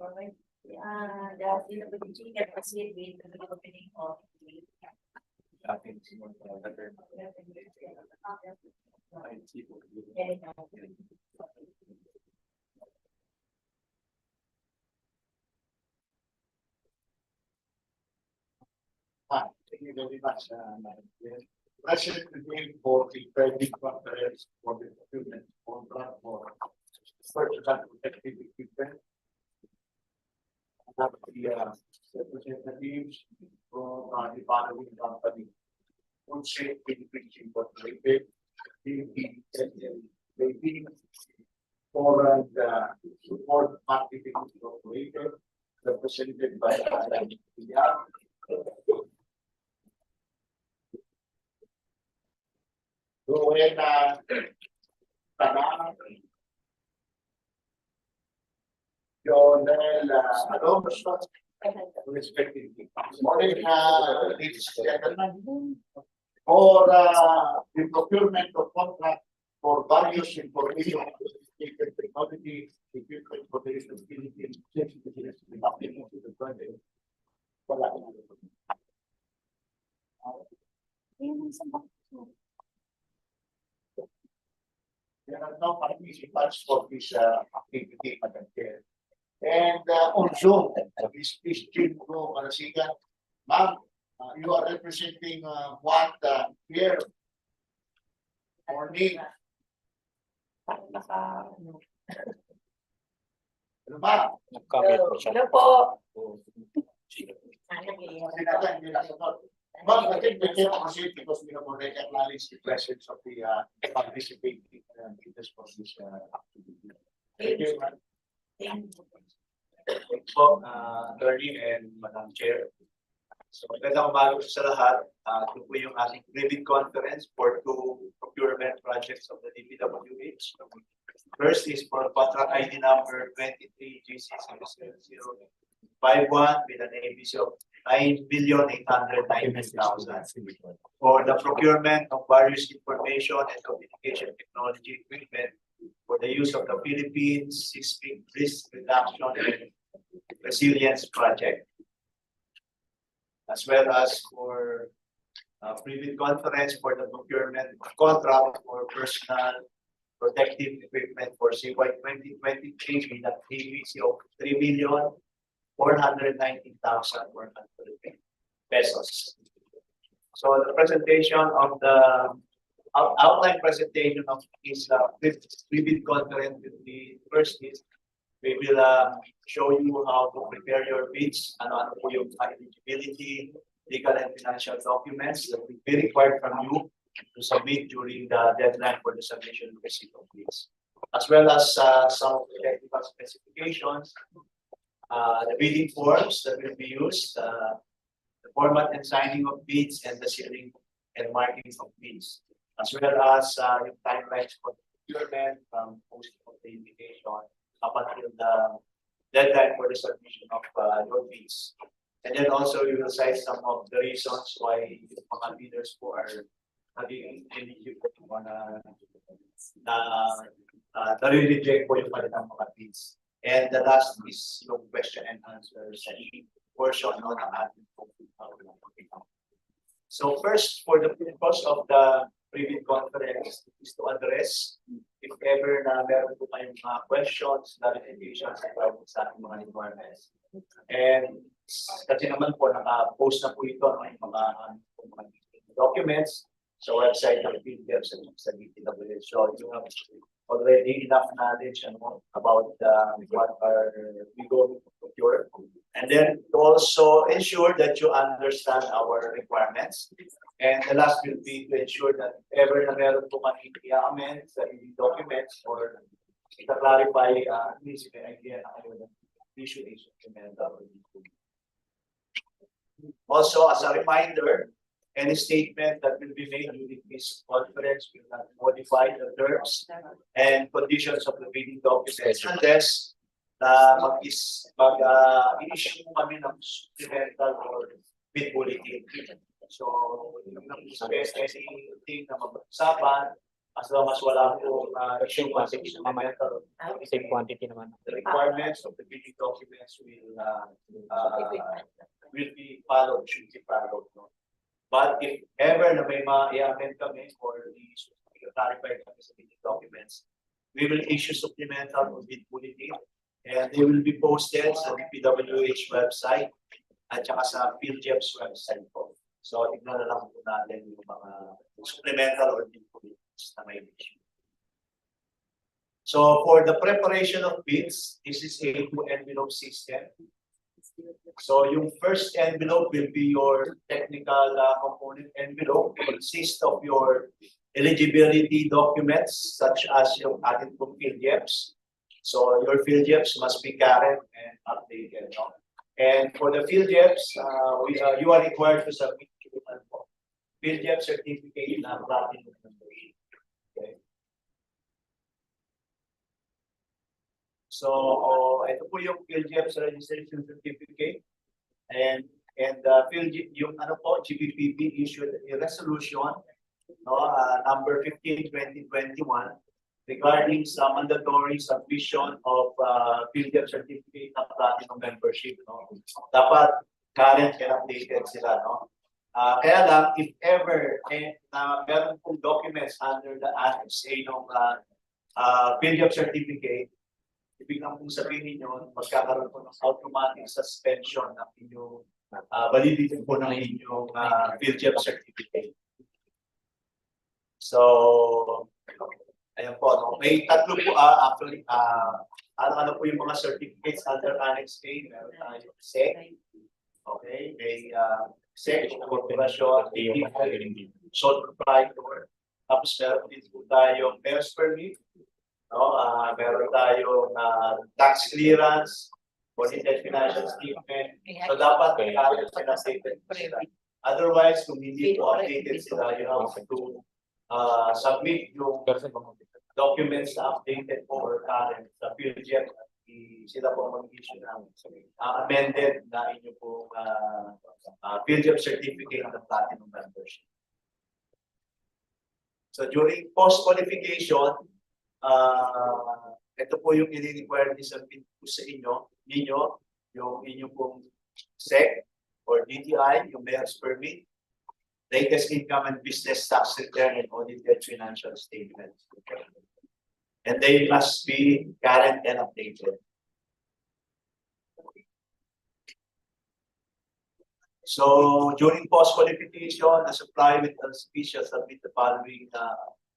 The CWG can proceed with the opening of the Thank you very much, President, today for the private conference for the procurement contract for personal protective equipment. Have the representatives from the following company: Food Safety Incorporated, BAC, Foreign Support Marketing Incorporated, represented by Rowena Tanang, Jonel Alonso, respectively. Morning, ladies and gentlemen. For the procurement of contract for various information technology equipment for the Philippines, there are no participants for this activity, Madam Chair. And also, this Chief Marasigan, ma'am, you are representing what here? Morning. Ano ba? Hello po. But I think we can proceed because we have already acknowledged the presence of the participating leaders for this activity. Thank you, ma'am. Thank you po, Attorney and Madam Chair. So magandang umaga sa lahat. Ito po yung ating pre-bid conference for two procurement projects of the DPWH. First is for contract ID number 23GC0051 with an ABC of 9,890,000 for the procurement of various information and communication technology equipment for the use of the Philippines Seismic Risk Reduction and Resilience Project, as well as for pre-bid conference for the procurement contract for personal protective equipment for CY 2023 with an ABC of 3,419,100 pesos. So the presentation of the outline presentation of this pre-bid conference will be first is we will show you how to prepare your bids and ano po yung eligibility, legal and financial documents that will be required from you to submit during the deadline for the submission and receipt of bids, as well as some of the technical specifications, the bidding forms that will be used, the format and signing of bids, and the sealing and marking of bids, as well as yung timelines for procurement from posting of the invitation up until the deadline for the submission of your bids. And then also you will cite some of the reasons why the mga bidders who are having eligible na reject po yung kanilang mga bids. And the last is yung question and answer portion on the ating. So first, for the purpose of the pre-bid conference is to address if ever na meron po kayong mga questions, clarifications about sa ating mga requirements. And kasi naman po naka-post na po ito ng mga documents sa website ng PDF sa DPWH. So you have already enough knowledge about what are we going to procure. And then to also ensure that you understand our requirements. And the last will be to ensure that if ever na meron po kami i-amend sa documents or i-clarify at least may idea na kayo ng issue is also, as a reminder, any statement that will be made during this conference will not modify the terms and conditions of the bidding documents unless mag-issue kami ng supplemental or bid bulletin. So, anything na mag-usapan As long as wala po Same quantity naman. Same quantity naman. the requirements of the bidding documents will be followed, should be followed. No? But if ever na may ma-i-amend kami or i-clarify kami sa bidding documents, we will issue supplemental or bid bulletin and they will be posted sa DPWH website at saka sa PhilGEP's website po. So, tignan na lang po natin yung mga supplemental or bid bulletins na may issue. So, for the preparation of bids, this is a two-envelope system. So, yung first envelope will be your technical component envelope. It consists of your eligibility documents such as yung ating pong PhilGEPs. So, your PhilGEPs must be current and updated. No? And for the PhilGEPs, you are required to submit PhilGEP certificate na platinum membership. Okay. So, ito po yung PhilGEP's registration certificate. And PhilGEP, yung ano po, GPPP issued a resolution, no, number 15/2021 regarding sa mandatory submission of PhilGEP certificate na platinum membership. No? Dapat current and updated sila. No? Kaya lang, if ever na meron pong documents under the Annex A ng PhilGEP certificate, ibig lang pong sabihin ninyo, magkakaroon po ng automatic suspension ng inyong validity po ng inyong PhilGEP certificate. So, ayan po, no? May tatlo po actually, ano po yung mga certificates under Annex A, meron tayo SEC, okay, may SEC, corporation, sole proprietor, tapos meron din po tayong mayor's permit, no? Meron tayong tax clearance, audited financial statement, so dapat current and updated sila. Otherwise, kung hindi po updated sila, you have to submit yung documents na updated po or current sa PhilGEP at sila po mag-issue ng amended na inyo po PhilGEP certificate ng platinum membership. So during post-qualification, ito po yung i-require ni submit po sa ninyo, yung inyo pong SEC or DTI, yung mayor's permit, latest income and business tax return and audited financial statements. And they must be current and updated. So during post-qualification, as a private shall submit the following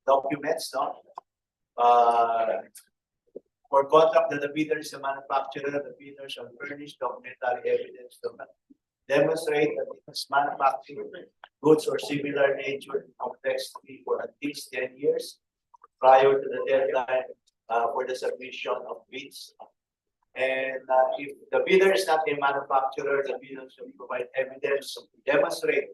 documents. No? For contract that the bidder is a manufacturer, the bidder shall furnish documentary evidence to demonstrate that it has manufactured goods or similar nature complexity for at least 10 years prior to the deadline for the submission of bids. And if the bidder is not a manufacturer, the bidder shall provide evidence to demonstrate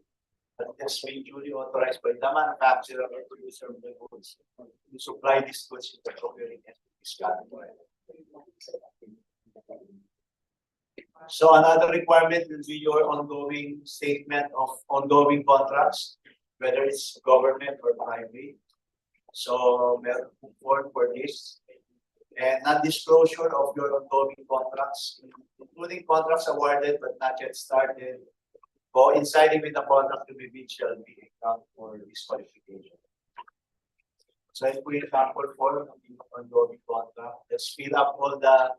that it has been duly authorized by the manufacturer or producer of the goods to supply these goods in the procuring entity's category. So another requirement will be your ongoing statement of ongoing contracts, whether it's government or private. So meron po form for this. And non-disclosure of your ongoing contracts, including contracts awarded but not yet started, coinciding with the contract to be bid shall be a ground for disqualification. So ito po yung sample form ng ongoing contract. Let's fill up all the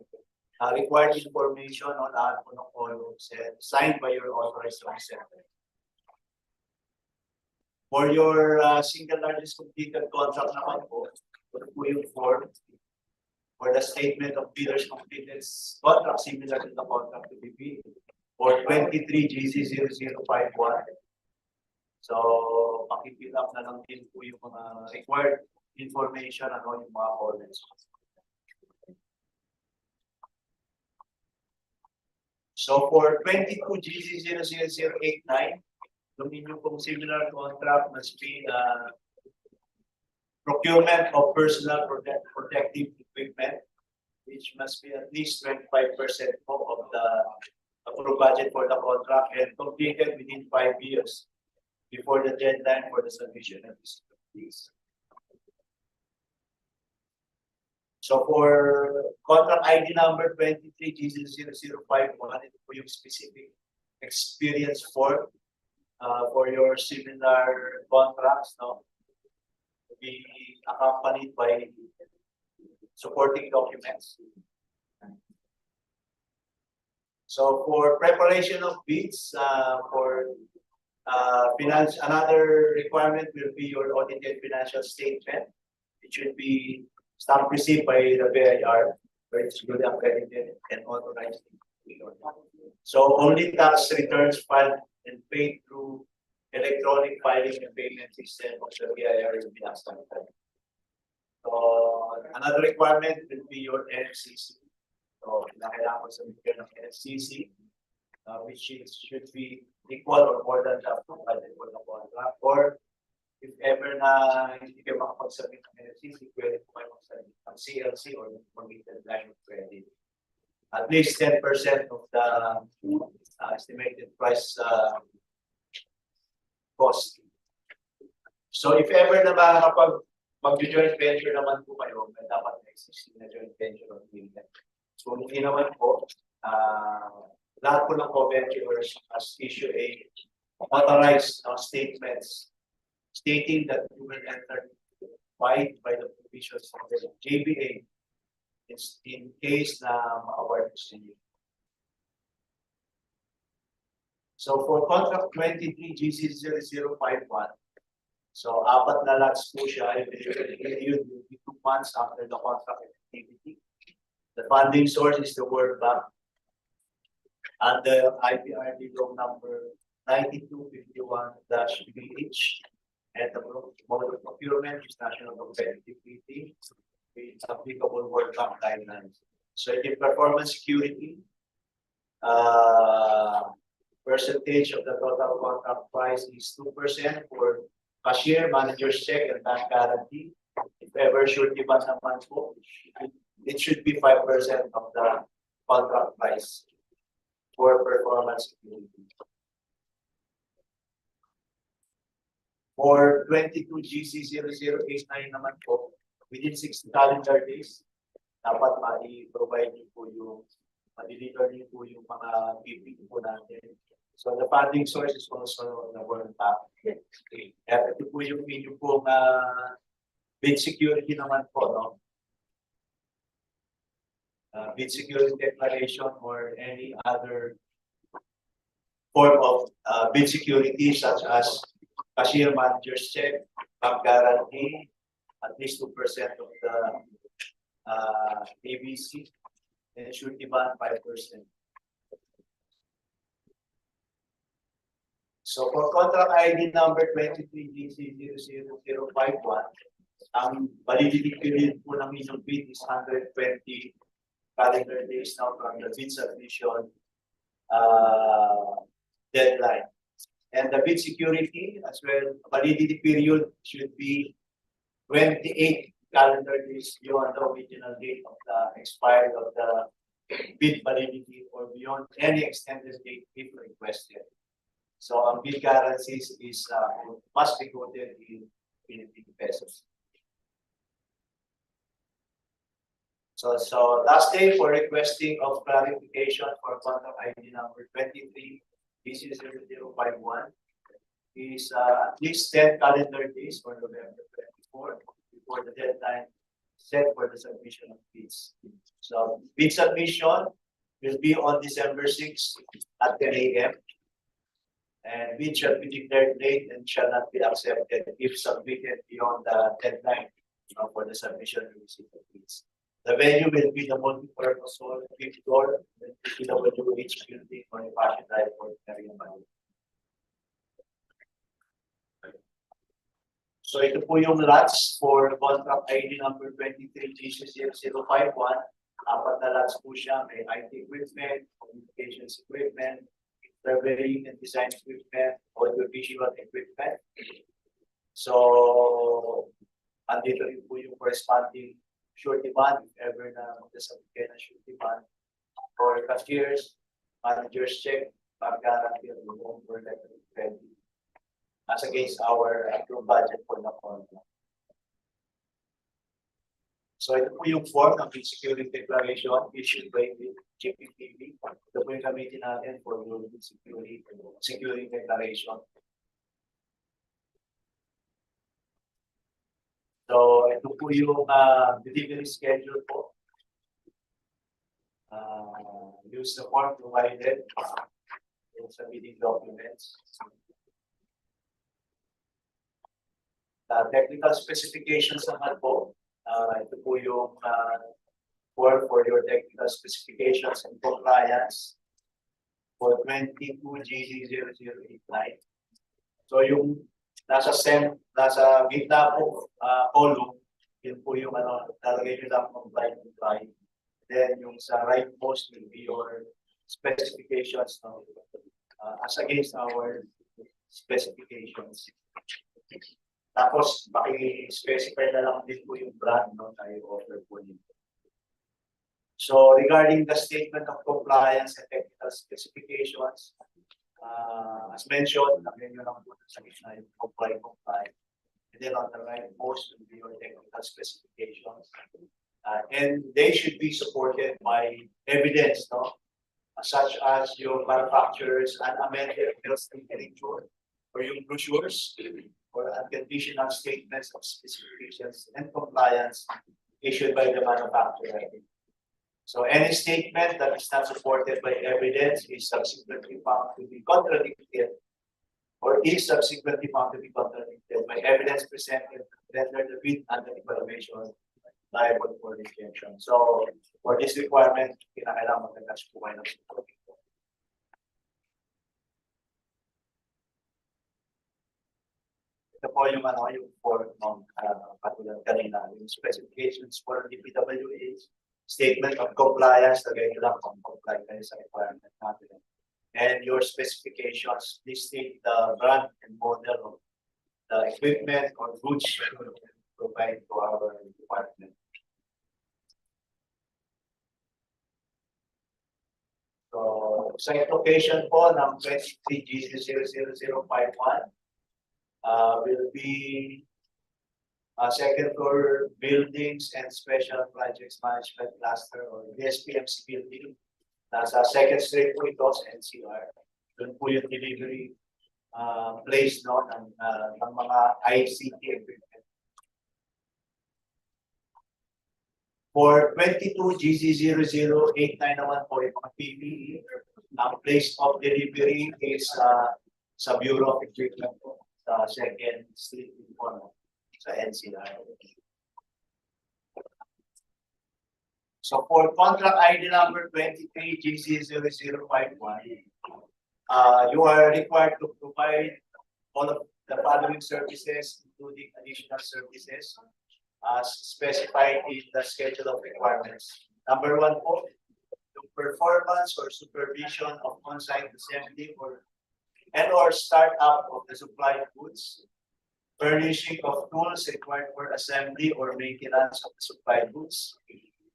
required information on lahat po ng columns and signed by your authorized representative. For your single largest completed contract naman po, ito po yung form for the statement of bidders completed contract similar to the contract to be bid for 23 GC0051. So, pakipill up na lang din po yung mga required information ano yung mga columns. So for 22 GC00089, yung inyong pong similar contract must be procurement of personal protective equipment, which must be at least 25% of the approved budget for the contract and completed within 5 years before the deadline for the submission of this. So for contract ID number 23G00051, ito po yung specific experience for your similar contracts, no? To be accompanied by supporting documents. So for preparation of bids, another requirement will be your audited financial statement. It should be stamp received by the BIR, where it's duly accredited and authorized. So only tax returns filed and paid through electronic filing and payment system of the BIR will be accepted. So another requirement will be your NFCC. So kailangan ko sabihin ng NFCC, which should be equal or more than the approval for the contract. Or if ever na hindi kayo makapagsabi ng NFCC, pwede po kayo magsabi ng CLC or committed line of credit. At least 10% of the estimated price cost. So if ever na mag-joint venture naman po kayo, may dapat existing na joint venture agreement. So hindi naman po, lahat po ng co-venturers must issue a authorized statements stating that you will enter by the provisions of the JBA in case na ma-award sa inyo. So for contract 23GC0051, so apat na lots po siya, period will be 2 months after the contract activity. The funding source is the World Bank and the IPRD loan number 9251-BH. And the mode of procurement is national competitivity with applicable World Bank guidelines. So in performance security, percentage of the total contract price is 2% for cashier, manager's check, and bank guarantee. If ever surety bond naman po, it should be 5% of the contract price for performance security. For 22GC0089 naman po, within 6 calendar days, dapat ma-provide niyo po yung, ma-deliver niyo po yung mga PPE po natin. So the funding source is also the World Bank. Okay. Ito po yung inyong pong bid security naman po, no? Bid security declaration or any other form of bid security such as cashier manager's check, bank guarantee, at least 2% of the ABC, and surety bond 5%. So for contract ID number 23GC0051, ang validity period po ng inyong bid is 120 calendar days now from the bid submission deadline. And the bid security as well, validity period should be 28 calendar days beyond the original date of the expiry of the bid validity or beyond any extended date if requested. So ang bid guarantees is must be quoted in Philippine pesos. So last day for requesting of clarification for contract ID number 23BC0051 is at least 10 calendar days for November 24 before the deadline set for the submission of bids. So bid submission will be on December 6 at 10 AM. And bid shall be declared late and shall not be accepted if submitted beyond the deadline for the submission and receipt of bids. The venue will be the multi-purpose hall, fifth floor, PWH building or Passion Drive for area money. So ito po yung lots for contract ID number 23GC0051. Apat na lots po siya. May IT equipment, communications equipment, surveying and design equipment, audiovisual equipment. So andito rin po yung corresponding surety bond, if ever na magsasabi kayo ng surety bond, for cashiers, manager's check, bank guarantee, or loan or letter of credit, as against our approved budget for the contract. So ito po yung form ng bid security declaration issued by the GPTV. Ito po yung gamitin natin for your bid security declaration. So ito po yung delivery schedule po. Use the form provided in submitting documents. Technical specifications naman po. Ito po yung form for your technical specifications and compliance for 22GZ0089. So yung nasa gitna po column, yun po yung lalagay nyo lang comply. Then yung sa rightmost will be your specifications as against our specifications. Tapos, specify na lang din po yung brand tayo offer po nito. So, regarding the statement of compliance and technical specifications, as mentioned, lagyan nyo lang po sa gitna yung comply. And then on the right, most will be your technical specifications. And they should be supported by evidence, such as your manufacturer's unamended bills of literature, or yung brochures, or unconditional statements of specifications and compliance issued by the manufacturer. So any statement that is not supported by evidence is subsequently found to be contradicted, or is subsequently found to be contradicted by evidence presented to render the bid under evaluation liable for rejection. So for this requirement, kinakailangan mag-attach po kayo ng support. Ito po yung form ng katulad kanina, yung specifications for DPWH, statement of compliance, lagay nyo lang kung comply kayo sa requirement natin. And your specifications, please state the brand and model of the equipment or goods you provide to our department. So, sa location po ng 23GC00051 will be second floor buildings and special projects management cluster or SPMC building. Nasa second street po ito sa NCR. Doon po yung delivery place ng mga ICT equipment. For 22GZ0089 naman po yung mga PPE, ang place of delivery is sa Bureau of Equipment po, sa second street po, sa NCR. So for contract ID number 23GZ0051, you are required to provide all of the following services, including additional services as specified in the schedule of requirements. Number one po, the performance or supervision of on-site assembly or startup of the supplied goods, furnishing of tools required for assembly or maintenance of the supplied goods,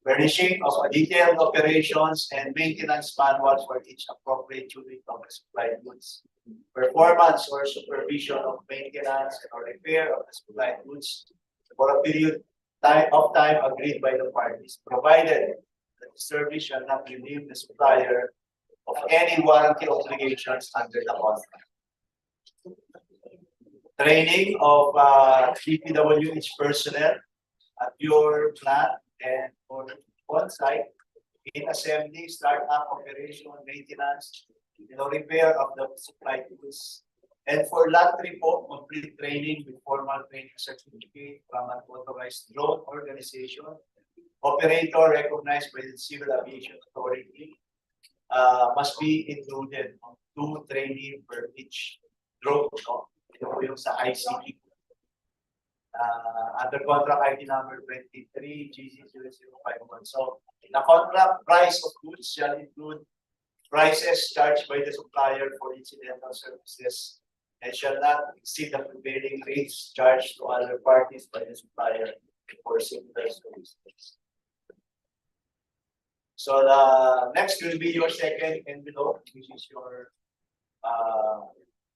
furnishing of a detailed operations and maintenance manuals for each appropriate unit of the supplied goods, performance or supervision of maintenance or repair of the supplied goods for a period of time agreed by the parties, provided that the service shall not relieve the supplier of any warranty obligations under the contract. Training of DPWH personnel at your plant and on-site in assembly, startup, operation, maintenance, repair of the supplied goods. And for lot 3 po, complete training with formal training certificate from an authorized drone organization, operator recognized by the Civil Aviation Authority, must be included on 2 training per each drone. Ito po yung sa ICT. Under contract ID number 23GZ0051. So, the contract price of goods shall include prices charged by the supplier for incidental services and shall not exceed the prevailing rates charged to other parties by the supplier for similar services. So the next will be your second envelope, which is your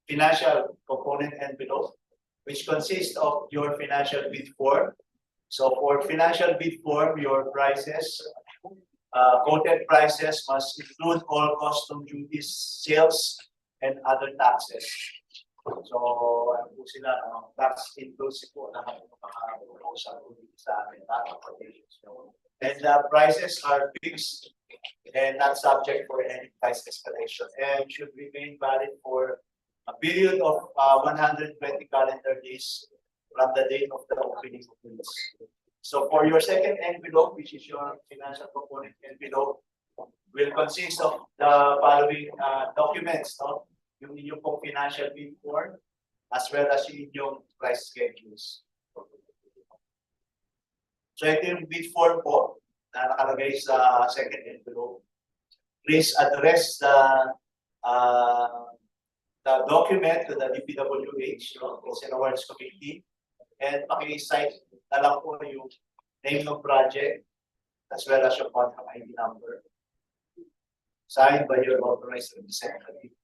financial component envelope, which consists of your financial bid form, So for financial bid form, your prices, quoted prices must include all custom duties, sales, and other taxes. So, ano po sila, tax inclusive po na proposal po dito sa amin, so, and the prices are fixed and not subject for any price escalation and should remain valid for a period of 120 calendar days from the date of the opening of bids. So for your second envelope, which is your financial component envelope, will consist of the following documents, no? Yung inyong pong financial bid form, as well as yung inyong price schedules. So ito yung bid form po na nakalagay sa second envelope. Please address the document to the DPWH, no, in awards committee, and paki-cite na lang po yung name of project as well as your contract ID number. Signed by your authorized representative.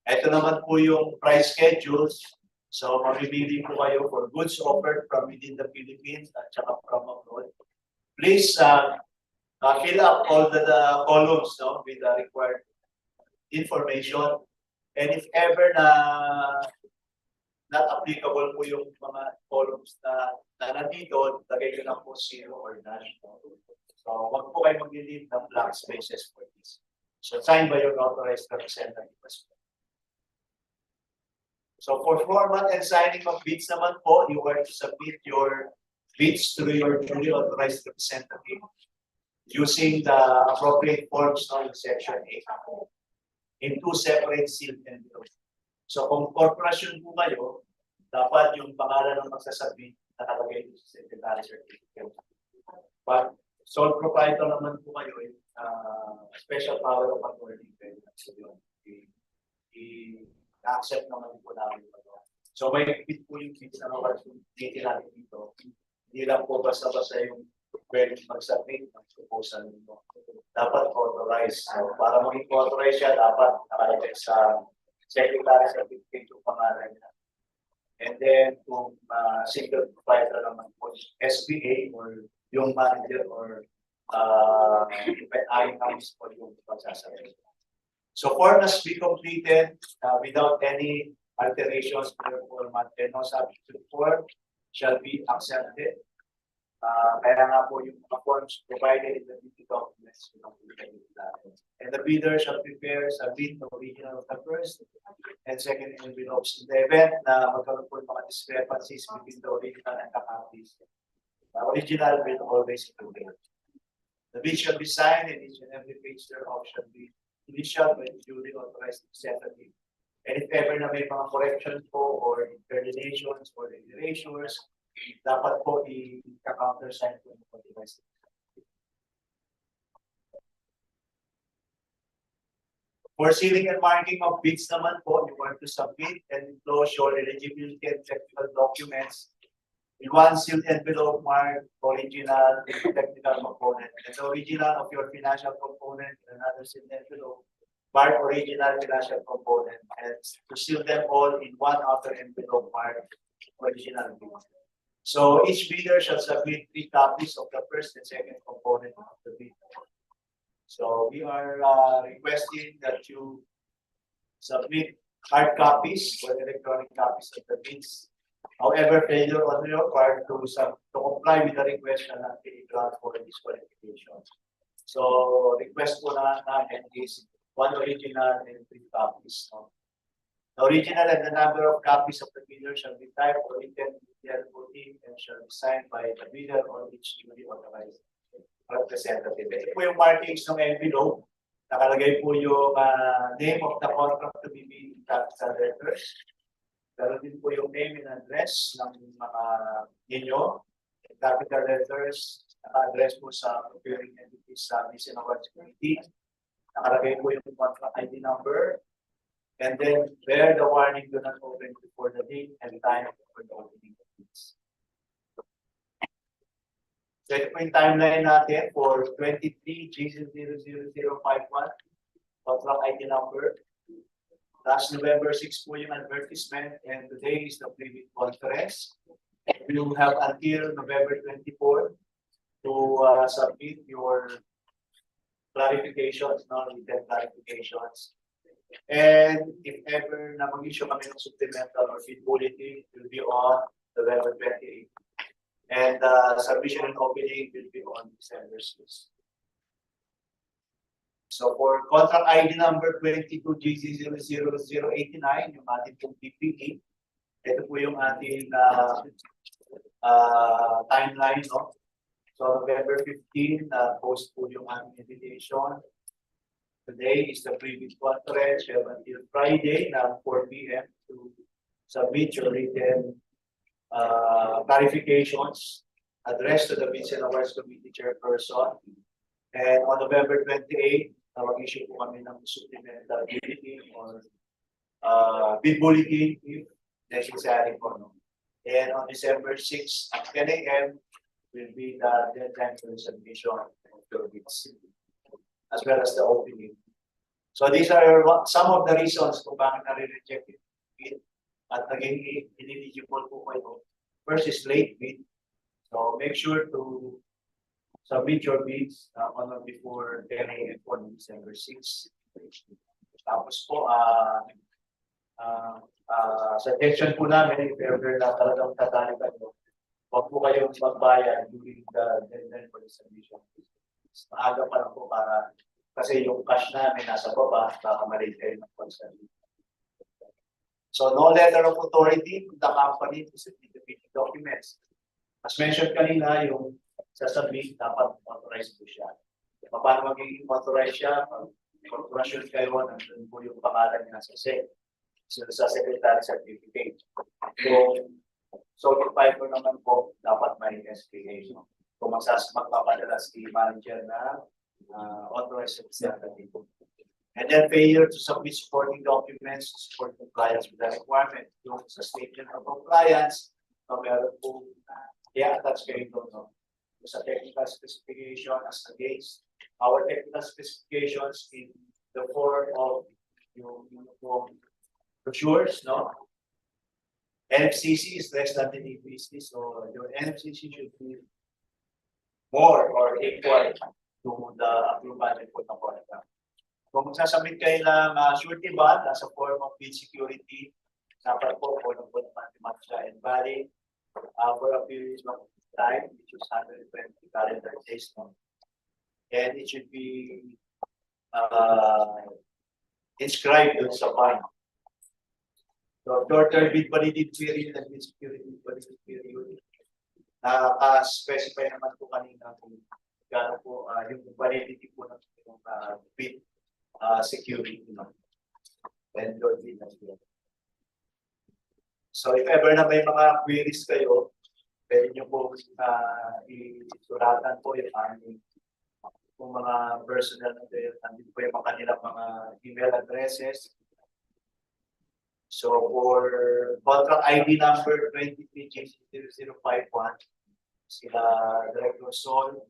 Ito naman po yung price schedules. So, mamimili po kayo for goods offered from within the Philippines at saka from abroad. Please fill up all the columns, no, with the required information. And if ever na not applicable po yung mga columns na nandito, lagay ko lang po 0 or dash. So, wag po kayo mag-leave ng blank spaces for this. So, signed by your authorized representative as well. So, for format and signing of bids naman po, you are to submit your bids through your duly authorized representative using the appropriate forms in section 8 in 2 separate sealed envelopes. So, kung corporation po kayo, dapat yung pangalan ng magsasubmit nakalagay sa secretary certificate. But sole proprietor naman po kayo, special power of authority. I-accept naman po namin. So may fit po yung kids na makakasumiti natin dito. Hindi lang po basta-basta yung pwede mag-submit ng proposal nito. Dapat authorize. So, para maging authorize siya, dapat nakalagay sa secretary certificate yung pangalan niya. And then kung single proprietor naman po, SBA or yung manager or I-house for yung pagsasabi. So form must be completed without any alterations to the format and no substitute form shall be accepted. Kaya nga po yung mga forms provided in the DP documents. And the bidder shall prepare, submit the original of the first and second envelopes in the event na magkaroon po mga discrepancies between the original and the copies. The original will always prevail. The bid shall be signed and each and every page thereof shall be initialed by the duly authorized representative. And if ever na may mga corrections po or interlineations or erasures, dapat po i-countersign po yung authorized. For sealing and marking of bids naman po, you want to submit and enclose your eligibility and technical documents in one sealed envelope marked original technical component. And the original of your financial component in another sealed envelope marked original financial component. And to seal them all in one outer envelope marked original bid. So each bidder shall submit 3 copies of the first and second component of the bid. So we are requesting that you submit hard copies or electronic copies of the bids. However, failure on your part to comply with the request shall not be grant for disqualification. So request po natin is 1 original and 3 copies. No? The original and the number of copies of the bidder shall be typed or written in the and shall be signed by the bidder or each duly authorized representative. Ito po yung markings ng envelope. Nakalagay po yung name of the contract to be made in capital letters. Pero din po yung name and address ng mga ninyo. Capital letters, naka-address po sa preparing entities sa Mission Awards Committee. Nakalagay po yung contract ID number. And then, where the warning do not open before the date and time for the opening of bids. So ito po yung timeline natin for 23 G00051, contract ID number. Last November 6 po yung advertisement and today is the pre-bid conference. You have until November 24 to submit your clarifications, non-written clarifications. And if ever na mag-issue kami ng supplemental or bid bulletin, it will be on November 28. And submission and opening will be on December 6. So for contract ID number 22GC00089, yung ating pong PPE, ito po yung ating timeline, no? So November 15, post po yung ating invitation. Today is the pre-bid conference. We have until Friday na 4 p.m. to submit your written clarifications addressed to the Bids and Awards Committee Chairperson. And on November 28, mag-issue po kami ng supplemental bulletin or bid bulletin if necessary po. No? And on December 6 at 10 a.m. will be the deadline for the submission of your bids, as well as the opening. So these are some of the reasons kung bakit na-reject it at naging ineligible po kayo. First is late bid. So make sure to submit your bids on or before 10 a.m. for December 6. Tapos po, suggestion po namin, if ever na talagang tatali kayo, huwag po kayong magbayad during the deadline for the submission. Maaga pa lang po para, kasi yung cash namin nasa baba, baka ma-rate kayo ng concern. So no letter of authority to the company to submit the bidding documents. As mentioned kanina, yung sasabit, dapat authorize po siya. Paano magiging authorize siya? Corporation kayo, nandun po yung pangalan niya sa SEC. So sa Secretary Certificate. So certified po naman po, dapat may SPA. Kung magpapadala si manager na authorized representative. And then failure to submit supporting documents to support compliance with the requirement. Yung sa statement of compliance, meron po, i-attach kayo doon. No? Sa technical specification as against our technical specifications in the form of yung brochures, no? NFCC is less than the DPC, so your NFCC should be more or equal to the approval report ng contract. Kung magsasubmit kayo ng surety bond as a form of bid security, dapat po po mathematics and valid for a period of time, which is 120 calendar days. No? And it should be inscribed on sa bond. So, short-term bid validity period and bid security validity period. Specify naman po kanina kung gano'n po yung validity po ng bid security. No? And your bid as well. So, if ever na may mga queries kayo, pwede nyo po isuratan po yung aming kung mga personal natin, nandito po yung mga kanilang mga email addresses. So for contract ID number 23J0051, sila Director Sol,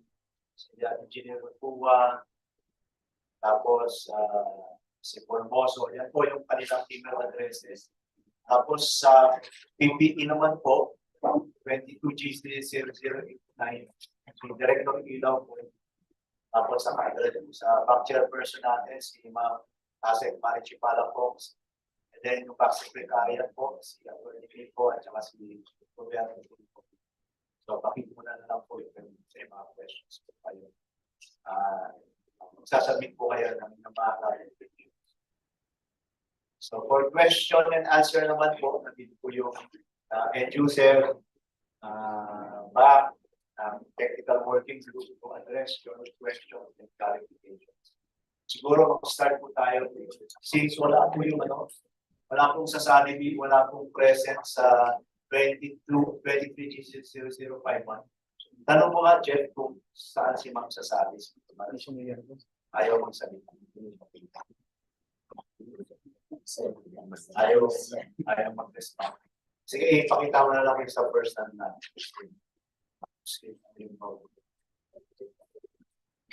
sila Engineer Rupua, tapos si Formoso, yan po yung kanilang email addresses. Tapos sa PPE naman po, 22G0089, si Director Ilaw po. Tapos sa back chairperson natin, si Ma'am Asek Marichipala po. And then yung back secretariat po, si Atty. po, at saka si Roberto po. So pakimuna na lang po yung mga questions po kayo. Sasabit po kayo ng mga clarifications. So for question and answer naman po, nandito po yung end user, BAC, technical working group to address your questions and clarifications. Siguro mag-start po tayo. Since wala po yung wala pong sasali, wala pong present sa 23G0051. Tanong mo nga, Jeff, kung saan si Ma'am sasali. Ayaw magsalita. Ayaw mag-respond. Sige, ipakita mo na lang yung sa first hand na.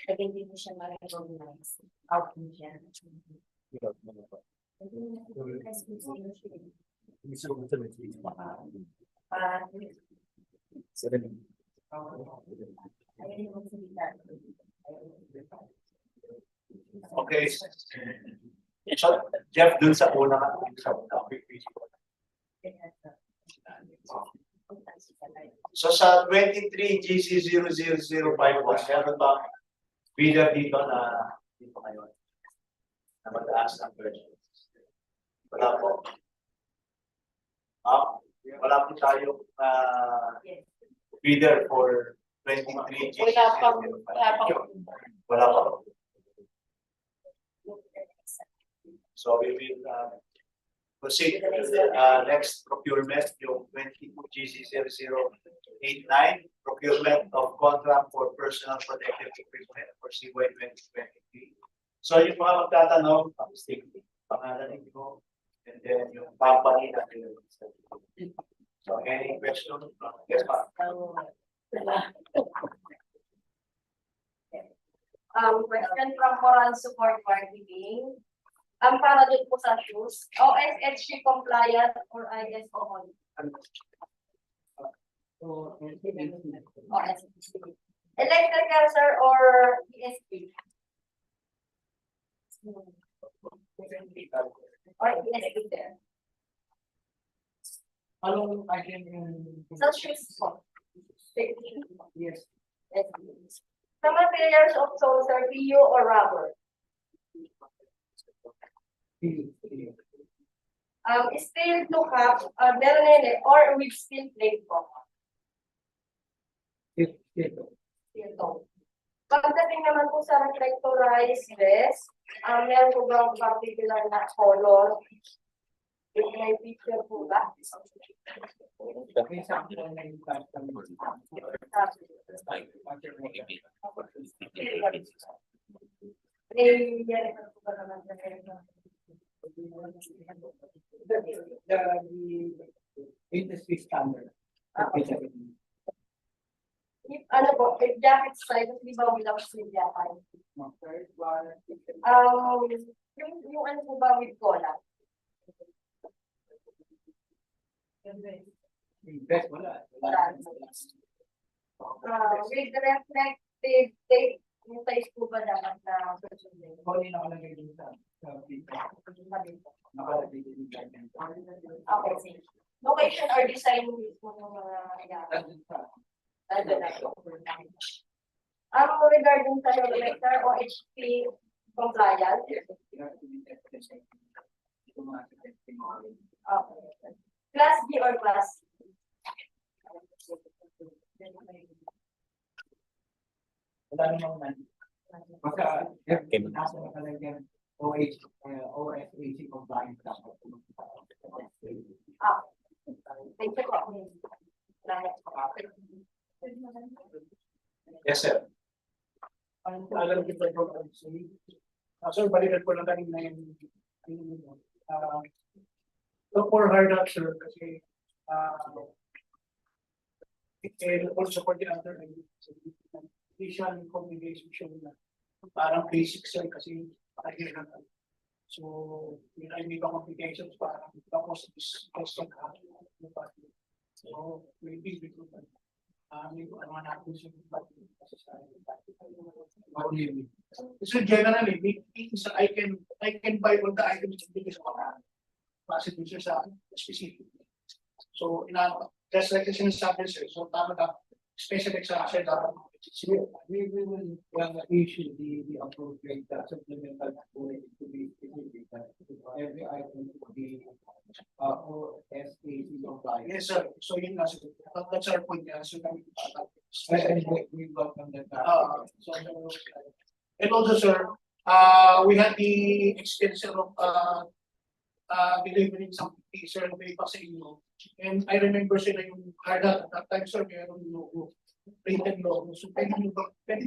Pag hindi mo siya ma-recognize, out mo siya. Ayun yung salita. Okay. So, Jeff, dun sa una ka, so sa 23 GC 00051, meron ba bidder dito na dito ngayon na mataas ang version? Wala po. Wala po tayo bidder for 23 GC 00051. Wala pa. So we will proceed with the next procurement, yung 22 GC 0089, procurement of contract for personal protective equipment for CY 2023. So yung mga magtatanong, pangalan ko, and then yung company na so any question? Yes, ma'am. Question from Moral Support Marketing. Para din po sa shoes, OSHG compliant or ISO only? OSHG. Electrical, sir, or ESP? Or ESP there? Sa shoes po? Yes. Sa materials of soles, sir, PU or rubber? Steel to cap, meron yun eh, or with steel plate po. Steel toe. Pagdating naman po sa reflectorized vest, meron po ba ang particular na color? May picture po ba? Industry standard. Ano po, if jacket size, di ba without sleeve jacket? Yung ano po ba with collar? Best wala. With the reflective tape, yung size po ba dapat na susundin? Kung nakalagay din sa nakalagay din sa Okay, sige. Location or design po ng mga regarding sa reflector o HP compliant? Class B or class C? wala naman baka nasa nakalagay OSHG compliant dapat. Thank you po. Yes, sir. Alam ko ba yung sir, balikan ko lang kanina yung so for hard up, sir, kasi it also for the other visual communication show na parang basic, sir, kasi parang so may iba complications parang tapos is question so maybe we could ano natin siya so generally means I can buy all the items because of classification sa specific. So just like the sinasabi sir, so tama na specific sa sir dapat we will issue the appropriate supplemental to be every item to be OSHG compliant. Yes sir, so yun nga sir, that's our point. So we welcome that. And also sir, we had the extension of delivering some survey pa sa inyo. And I remember sila yung hard at that time sir, mayroong logo, printed logo. So pwede nyo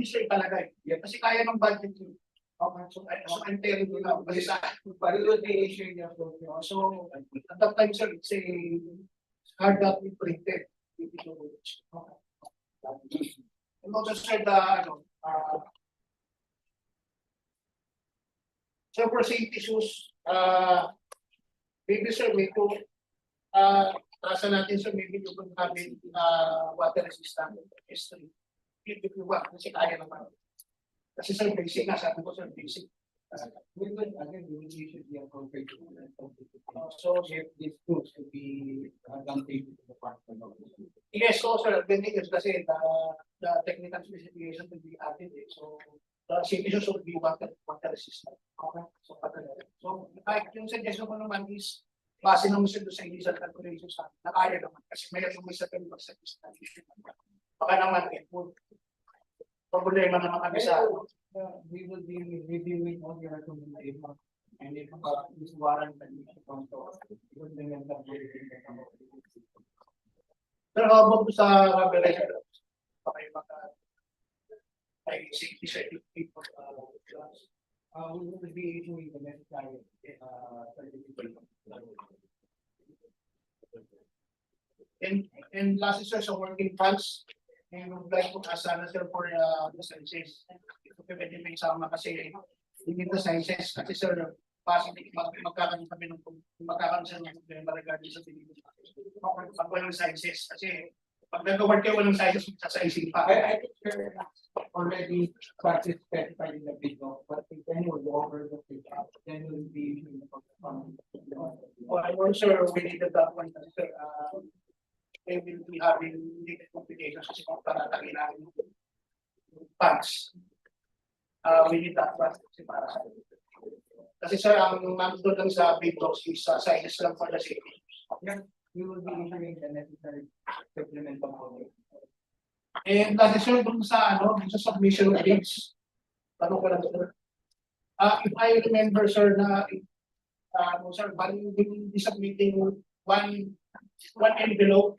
sir ipalagay. Kasi kaya ng budget yun. Okay, so I'm telling you now, kasi sa parilo the issue niya. So at that time sir, it's a hard at printed. And also sir, so for safety issues, maybe sir, may to Trasa natin sir, maybe you could have it water resistant history. If you want, kasi kaya naman. Kasi sir, basic na, sabi ko sir, basic. We will again, we will issue the appropriate. So if this proves to be advantageous to the partner. Yes, so sir, advantageous kasi the technical specification will be added. So the CPC should be water resistant. Okay, so like yung suggestion ko naman is base naman sila sa initial calculations na kaya naman kasi mayroon may certain percentage na issue. Baka naman it would problema naman kami sa We will be reviewing all your recommendations and if this warrant that we should come to us, we will bring them up. pero habang sa revelation okay baka ay safety certificate We will be issuing the necessary certificate. and last is sa working funds and would like to ask sana sir for the sciences. Ito pwede may sama kasi hindi the sciences kasi sir possibly magkakaroon kami ng problema regarding sa pinili. Pag walang sciences kasi pag nag-work kayo walang sciences sa isip pa. I think you're already participated in the video, but then we'll go over the video, then we'll be issuing the I'm not sure we needed that one kasi sir they will be having legal complications kasi kung paratagin namin yung funds. We need that one kasi para sa kasi sir, ang nandun lang sa big box is sizes lang for the city. We will be issuing the necessary supplemental code. And last sir, dun sa dun sa submission of bids. Tanong ko lang sir. If I remember sir na sir, bali will be submitting one envelope.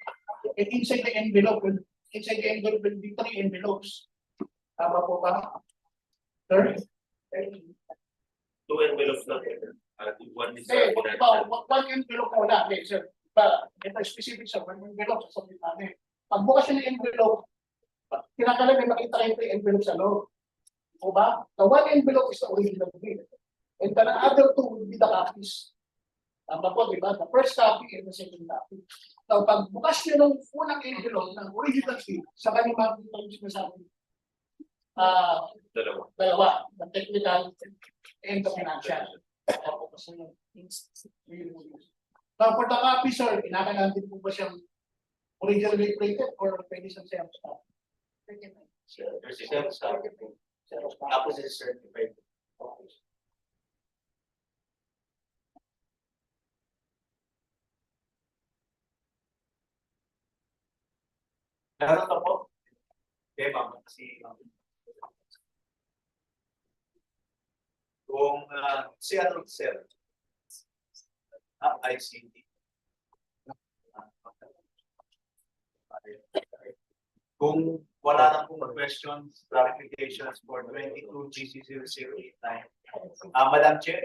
And inside the envelope will be 3 envelopes. Tama po ba? Sir? 2 envelopes lang. One is Eh, one envelope ko na, sir. Ito specific sa one envelope sa submit namin. Pagbukas ng envelope, kinakalang may makita kayo yung envelope sa loob. O ba? The one envelope is the original bid. And the other 2 will be the copies. Tama po, di ba? The first copy and the second copy. So, pagbukas nyo ng unang envelope ng original bid, sa kanyang makikita yung sinasabi. Dalawa. The technical and the financial. Now, for the copy, sir, kinakailangan din po ba siyang originally printed or pwede siyang self-stop? Tapos is certified. Meron na po. Okay, ma'am. Kasi kung si ano sir, ICT. Kung wala na pong questions, clarifications for 22 GC0089. Madam Chair,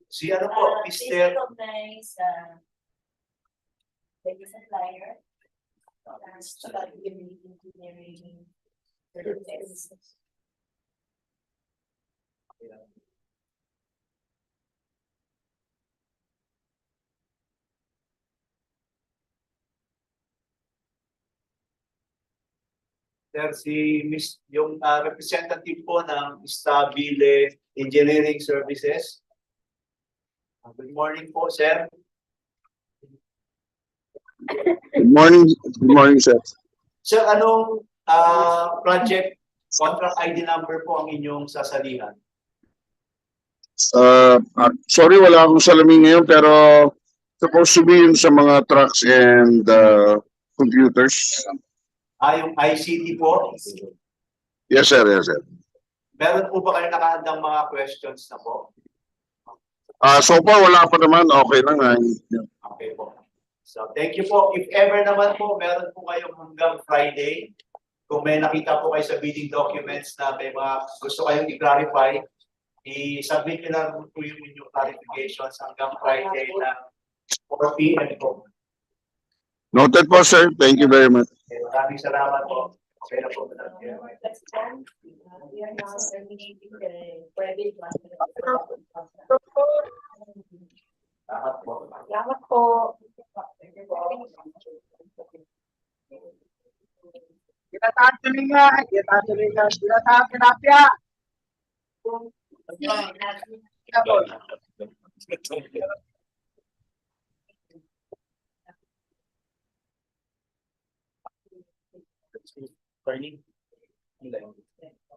si ano po, Mr. Recognize the supplier. Engineering. Sir, yung representative po ng Stabile Engineering Services. Good morning po, sir. Good morning, sir. Sir, anong project contract ID number po ang inyong sasalihan? Sorry, wala akong salamin ngayon, pero supposed to be yun sa mga trucks and computers. Yung ICT po? Yes, sir. Yes, sir. Meron po ba kayo nakahandang mga questions na po? So far, wala pa naman. Okay lang. Okay po. So, thank you po. If ever naman po, meron po kayong hanggang Friday. Kung may nakita po kayo sa bidding documents na may mga gusto kayong i-clarify, i-submit nyo lang po yung inyong clarifications hanggang Friday na 4 p.m. po. Noted po, sir. Thank you very much. Maraming salamat po. Okay na po. We are now terminating the private one. Salamat po. Salamat po. Burning.